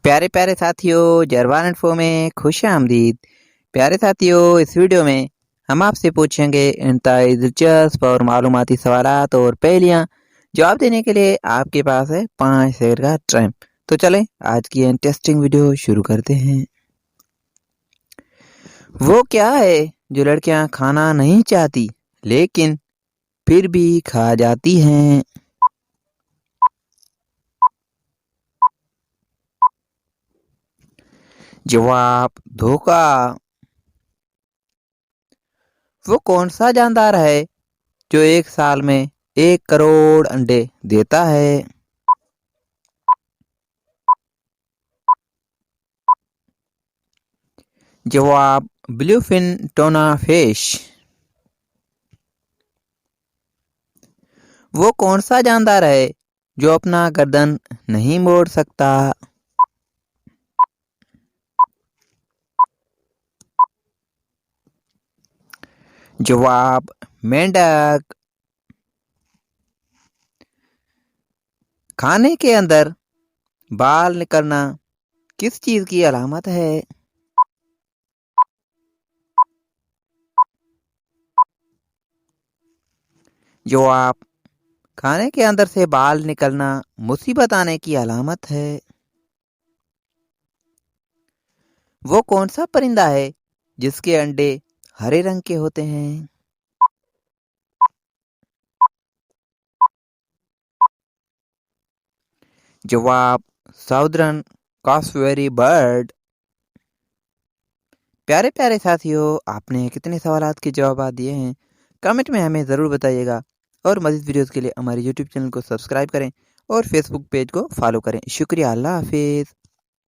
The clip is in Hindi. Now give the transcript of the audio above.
प्यारे प्यारे साथियों, जरवान इन्फो में खुश आमदीद। प्यारे साथियों, इस वीडियो में हम आपसे पूछेंगे इंतहाई दिलचस्प और मालूमाती सवालात और पहेलियाँ। जवाब देने के लिए आपके पास है 5 सेकंड का टाइम। तो चलें आज की इंटरेस्टिंग वीडियो शुरू करते हैं। वो क्या है जो लड़कियां खाना नहीं चाहती लेकिन फिर भी खा जाती हैं? जवाब धोखा। वो कौन सा जानदार है जो एक साल में 1 करोड़ अंडे देता है? जवाब ब्लूफिन टोना फिश। वो कौन सा जानदार है जो अपना गर्दन नहीं मोड़ सकता? जवाब मेंढक। खाने के अंदर बाल निकलना किस चीज की अलामत है? जवाब खाने के अंदर से बाल निकलना मुसीबत आने की अलामत है। वो कौन सा परिंदा है जिसके अंडे हरे रंग के होते हैं? जवाब साउदर्न कासवेरी बर्ड। प्यारे प्यारे साथियों, आपने कितने सवालात के जवाब दिए हैं कमेंट में हमें ज़रूर बताइएगा। और मज़ीद वीडियोस के लिए हमारे यूट्यूब चैनल को सब्सक्राइब करें और फेसबुक पेज को फॉलो करें। शुक्रिया। अल्लाह हाफिज़।